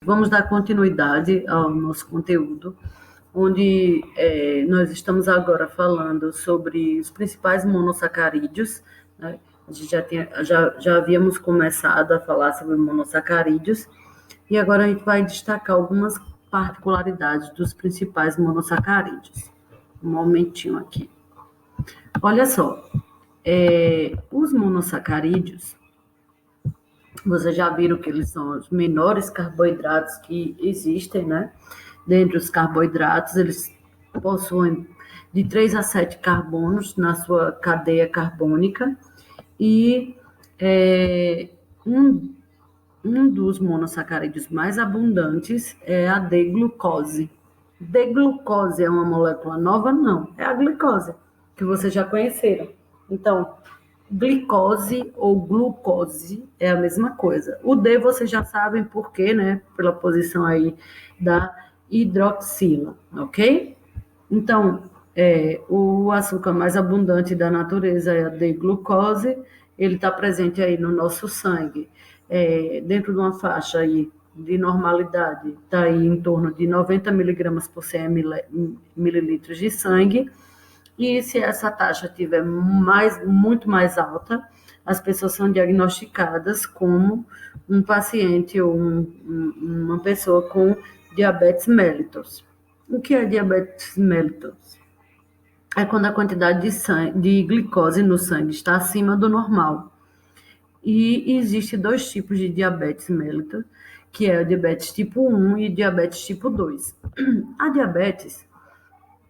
Vamos dar continuidade ao nosso conteúdo, onde nós estamos agora falando sobre os principais monossacarídeos, né? A gente já havíamos começado a falar sobre monossacarídeos, e agora a gente vai destacar algumas particularidades dos principais monossacarídeos. Um momentinho aqui. Olha só, os monossacarídeos, vocês já viram que eles são os menores carboidratos que existem, né? Dentre os carboidratos, eles possuem de 3 a 7 carbonos na sua cadeia carbônica e é, um, um dos monossacarídeos mais abundantes é a D-glucose. D-glucose é uma molécula nova? Não, é a glicose, que vocês já conheceram. Então, glicose ou glucose é a mesma coisa. O D vocês já sabem por quê, né? Pela posição aí da hidroxila, ok? Então, o açúcar mais abundante da natureza é a D-glucose, ele está presente aí no nosso sangue, dentro de uma faixa aí de normalidade, está aí em torno de 90 miligramas por 100 mililitros de sangue, e se essa taxa estiver muito mais alta, as pessoas são diagnosticadas como um paciente ou uma pessoa com diabetes mellitus. O que é diabetes mellitus? É quando a quantidade de glicose no sangue está acima do normal. E existe dois tipos de diabetes mellitus, que é o diabetes tipo 1 e diabetes tipo 2. A diabetes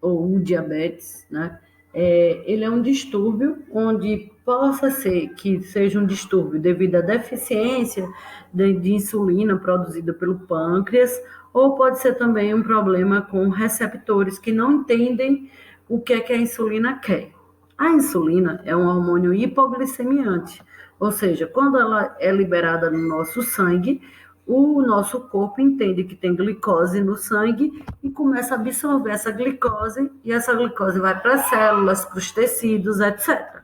ou o diabetes, né? Ele é um distúrbio onde possa ser que seja um distúrbio devido à deficiência de insulina produzida pelo pâncreas, ou pode ser também um problema com receptores que não entendem o que é que a insulina quer. A insulina é um hormônio hipoglicemiante, ou seja, quando ela é liberada no nosso sangue, o nosso corpo entende que tem glicose no sangue e começa a absorver essa glicose, e essa glicose vai para as células, para os tecidos, etc.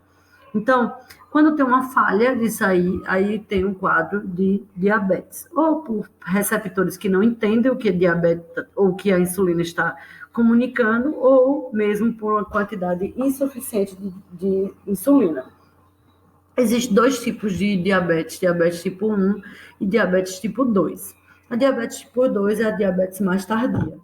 Então, quando tem uma falha disso aí tem um quadro de diabetes. Ou por receptores que não entendem o que é diabetes ou o que a insulina está comunicando, ou mesmo por uma quantidade insuficiente de insulina. Existem dois tipos de diabetes, diabetes tipo 1 e diabetes tipo 2. A diabetes tipo 2 é a diabetes mais tardia.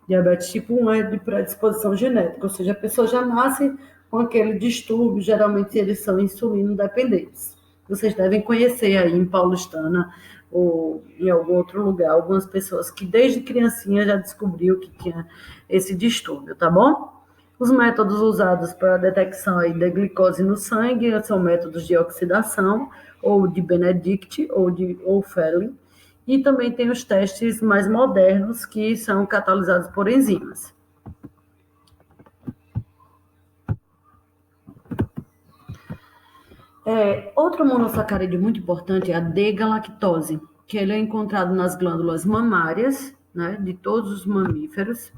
Diabetes tipo 1 é de predisposição genética, ou seja, a pessoa já nasce com aquele distúrbio, geralmente eles são insulino dependentes. Vocês devem conhecer aí em Paulistana ou em algum outro lugar, algumas pessoas que desde criancinha já descobriu que tinha esse distúrbio, tá bom? Os métodos usados para a detecção aí da glicose no sangue são métodos de oxidação, ou de Benedict, ou Ferlin, e também tem os testes mais modernos, que são catalisados por enzimas. Outro monossacarídeo muito importante é a D-galactose, que ele é encontrado nas glândulas mamárias, né, de todos os mamíferos,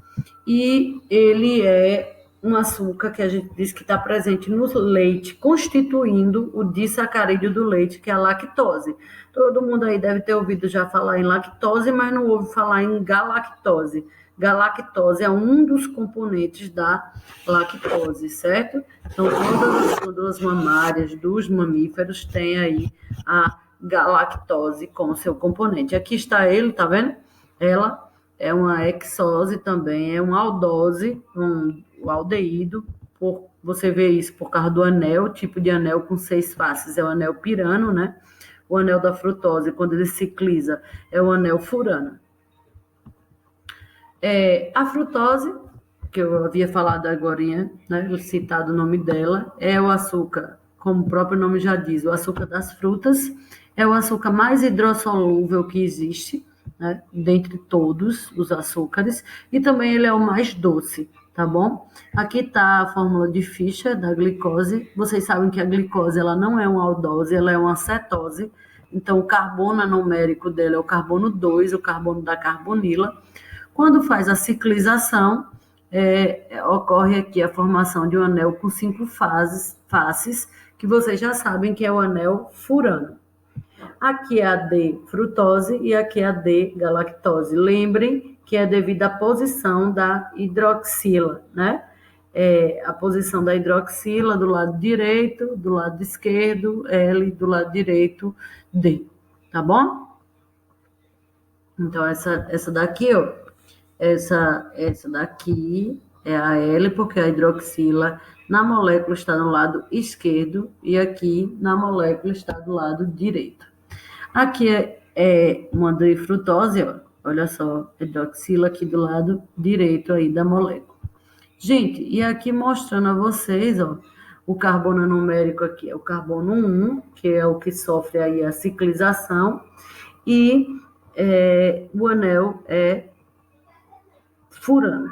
e ele é um açúcar que a gente diz que está presente no leite, constituindo o disacarídeo do leite, que é a lactose. Todo mundo aí deve ter ouvido já falar em lactose, mas não ouve falar em galactose. Galactose é um dos componentes da lactose, certo? Então, todas as glândulas mamárias dos mamíferos têm aí a galactose como seu componente. Aqui está ele, tá vendo? Ela é uma hexose também, é uma aldose, um aldeído, você vê isso por causa do anel, tipo de anel com 6 faces, é o anel pirano, né? O anel da frutose, quando ele cicliza, é o anel furano. A frutose, que eu havia falado agora, né, citado o nome dela, é o açúcar, como o próprio nome já diz, o açúcar das frutas, é o açúcar mais hidrossolúvel que existe, né, dentre todos os açúcares, e também ele é o mais doce, tá bom? Aqui está a fórmula de Fischer da glicose. Vocês sabem que a glicose ela não é uma aldose, ela é uma cetose. Então, o carbono numérico dela é o carbono 2, o carbono da carbonila. Quando faz a ciclização, ocorre aqui a formação de um anel com 5 faces, que vocês já sabem que é o anel furano. Aqui é a D-frutose e aqui é a D-galactose. Lembrem que é devido à posição da hidroxila, né? A posição da hidroxila do lado direito, do lado esquerdo, L, do lado direito, D. Tá bom? Então, essa daqui, ó, essa daqui é a L, porque a hidroxila na molécula está no lado esquerdo e aqui na molécula está do lado direito. Aqui é uma difrutose, ó, olha só, hidroxila aqui do lado direito aí da molécula. Gente, e aqui mostrando a vocês, ó, o carbono numérico aqui é o carbono 1, que é o que sofre aí a ciclização, e o anel é furano.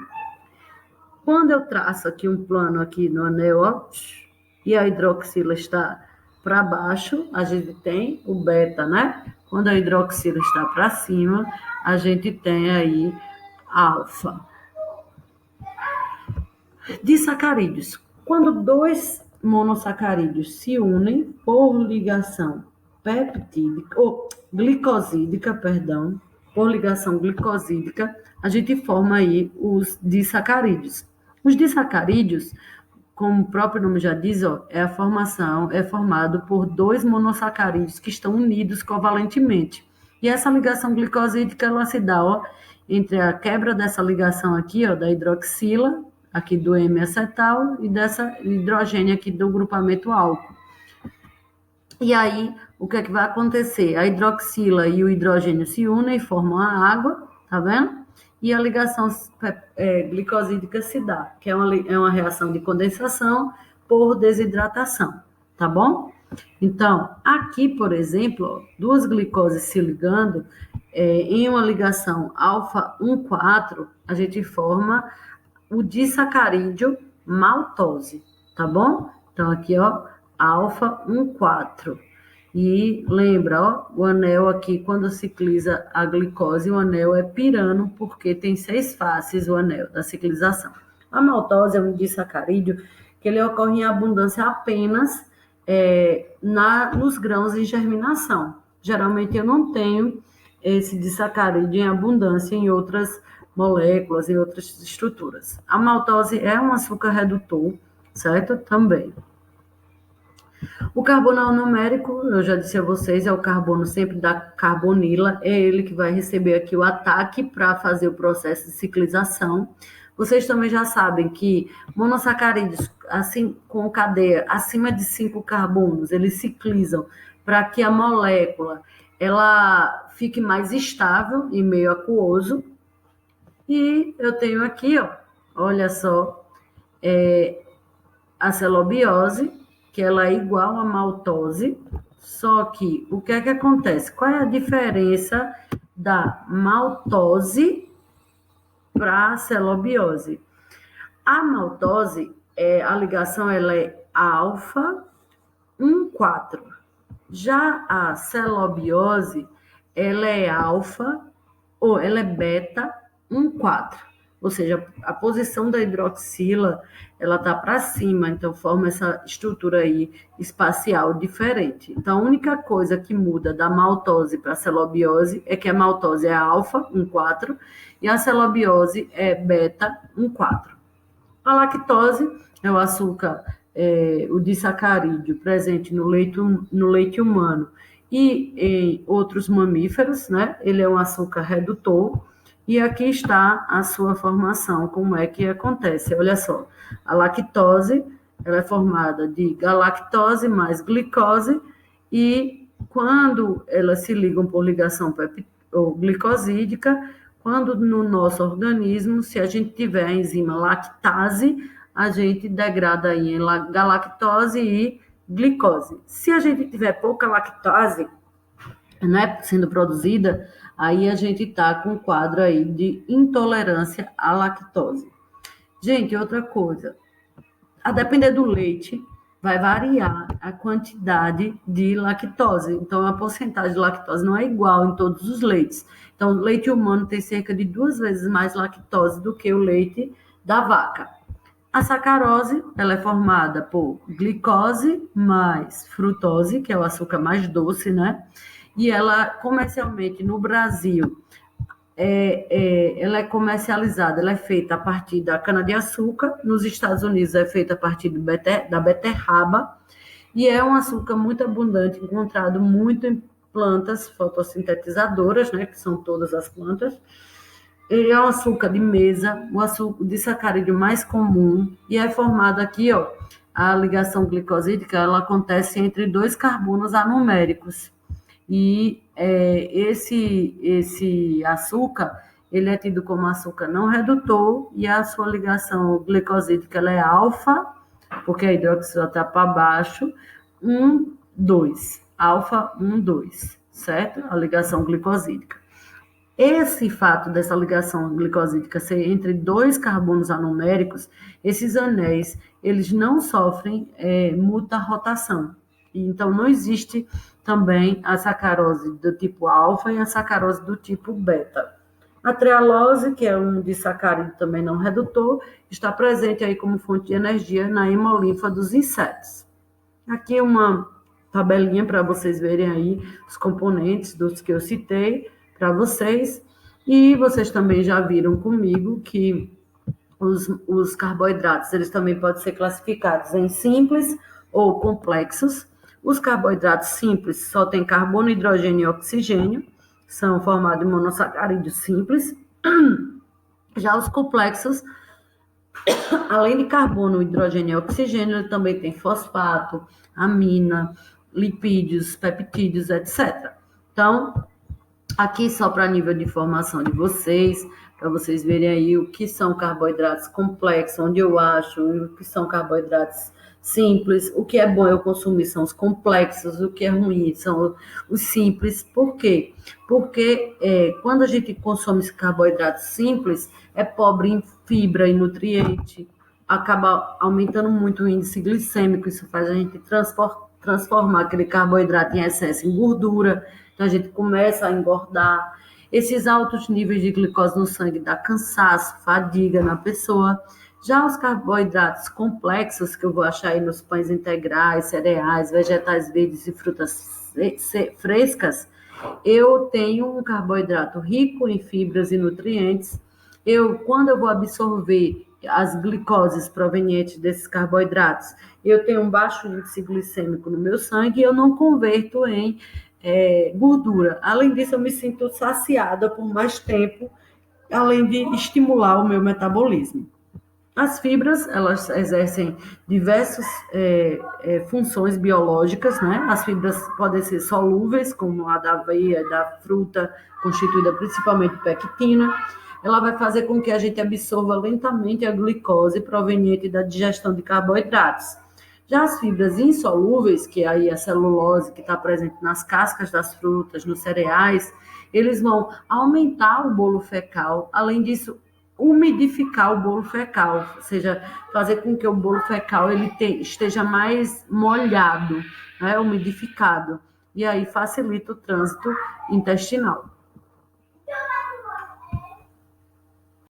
Quando eu traço aqui um plano aqui no anel, ó, e a hidroxila está para baixo, a gente tem o beta, né? Quando a hidroxila está para cima, a gente tem aí alfa. Disacarídeos. Quando dois monossacarídeos se unem por ligação peptídica, ou glicosídica, perdão, por ligação glicosídica, a gente forma aí os disacarídeos. Os disacarídeos, como o próprio nome já diz, ó, é formado por dois monossacarídeos que estão unidos covalentemente. E essa ligação glicosídica, ela se dá, ó, entre a quebra dessa ligação aqui, ó, da hidroxila, aqui do M-acetal, e dessa hidrogênio aqui do grupamento álcool. E aí, o que é que vai acontecer? A hidroxila e o hidrogênio se unem e formam a água, tá vendo? E a ligação glicosídica se dá, que é uma reação de condensação por desidratação, tá bom? Então, aqui, por exemplo, ó, duas glicoses se ligando, em uma ligação alfa 1,4, a gente forma o disacarídeo maltose, tá bom? Então, aqui, ó, alfa 1,4. E lembra, ó, o anel aqui, quando cicliza a glicose, o anel é pirano, porque tem 6 faces o anel da ciclização. A maltose é um disacarídeo que ele ocorre em abundância apenas nos grãos em germinação. Geralmente eu não tenho esse disacarídeo em abundância em outras moléculas, em outras estruturas. A maltose é um açúcar redutor, certo? Também. O carbono numérico, eu já disse a vocês, é o carbono sempre da carbonila, é ele que vai receber aqui o ataque para fazer o processo de ciclização. Vocês também já sabem que monossacarídeos, assim, com cadeia acima de 5 carbonos, eles ciclizam para que a molécula ela fique mais estável em meio aquoso. E eu tenho aqui, ó, olha só, a celobiose, que ela é igual a maltose, só que o que é que acontece? Qual é a diferença da maltose para a celobiose? A maltose, a ligação ela é alfa 1,4. Já a celobiose, ela é alfa, ou ela é beta 1,4. Ou seja, a posição da hidroxila, ela está para cima, então forma essa estrutura aí espacial diferente. Então, a única coisa que muda da maltose para a celobiose é que a maltose é alfa 1,4 e a celobiose é beta 1,4. A lactose é o açúcar, o disacarídeo presente no leite humano e em outros mamíferos, né? Ele é um açúcar redutor. E aqui está a sua formação, como é que acontece. Olha só, a lactose, ela é formada de galactose mais glicose, e quando elas se ligam por ligação glicosídica, quando no nosso organismo, se a gente tiver a enzima lactase, a gente degrada aí em galactose e glicose. Se a gente tiver pouca lactase, né, sendo produzida, aí a gente tá com um quadro aí de intolerância à lactose. Gente, outra coisa, a depender do leite, vai variar a quantidade de lactose. Então, a porcentagem de lactose não é igual em todos os leites. Então, o leite humano tem cerca de 2 vezes mais lactose do que o leite da vaca. A sacarose, ela é formada por glicose mais frutose, que é o açúcar mais doce, né? E ela, comercialmente, no Brasil, ela é comercializada, ela é feita a partir da cana-de-açúcar, nos Estados Unidos é feita a partir da beterraba, e é um açúcar muito abundante, encontrado muito em plantas fotossintetizadoras, né, que são todas as plantas. Ele é um açúcar de mesa, o açúcar de sacarídeo mais comum, e é formado aqui, ó, a ligação glicosídica, ela acontece entre dois carbonos anuméricos. E esse açúcar, ele é tido como açúcar não redutor, e a sua ligação glicosídica ela é alfa, porque a hidroxila está para baixo, 1, 2, alfa 1, 2, certo? A ligação glicosídica. Esse fato dessa ligação glicosídica ser entre dois carbonos anuméricos, esses anéis, eles não sofrem muta-rotação. Então, não existe também a sacarose do tipo alfa e a sacarose do tipo beta. A trealose, que é um disacarídeo também não redutor, está presente aí como fonte de energia na hemolinfa dos insetos. Aqui uma tabelinha para vocês verem aí os componentes dos que eu citei para vocês. E vocês também já viram comigo que os carboidratos, eles também podem ser classificados em simples ou complexos. Os carboidratos simples só têm carbono, hidrogênio e oxigênio, são formados em monossacarídeos simples. Já os complexos, além de carbono, hidrogênio e oxigênio, ele também tem fosfato, amina, lipídios, peptídeos, etc. Então, aqui só para nível de informação de vocês, para vocês verem aí o que são carboidratos complexos, onde eu acho, o que são carboidratos simples, o que é bom eu consumir são os complexos, o que é ruim são os simples. Por quê? Porque quando a gente consome esse carboidrato simples, é pobre em fibra e nutriente, acaba aumentando muito o índice glicêmico, isso faz a gente transformar aquele carboidrato em excesso em gordura, então a gente começa a engordar. Esses altos níveis de glicose no sangue dá cansaço, fadiga na pessoa. Já os carboidratos complexos, que eu vou achar aí nos pães integrais, cereais, vegetais verdes e frutas frescas, eu tenho um carboidrato rico em fibras e nutrientes. Quando eu vou absorver as glicoses provenientes desses carboidratos, eu tenho um baixo índice glicêmico no meu sangue e eu não converto em gordura. Além disso, eu me sinto saciada por mais tempo, além de estimular o meu metabolismo. As fibras, elas exercem diversas funções biológicas, né? As fibras podem ser solúveis, como a da aveia, da fruta, constituída principalmente de pectina. Ela vai fazer com que a gente absorva lentamente a glicose proveniente da digestão de carboidratos. Já as fibras insolúveis, que é aí a celulose que está presente nas cascas das frutas, nos cereais, eles vão aumentar o bolo fecal, além disso, umidificar o bolo fecal, ou seja, fazer com que o bolo fecal esteja mais molhado, né, umidificado, e aí facilita o trânsito intestinal.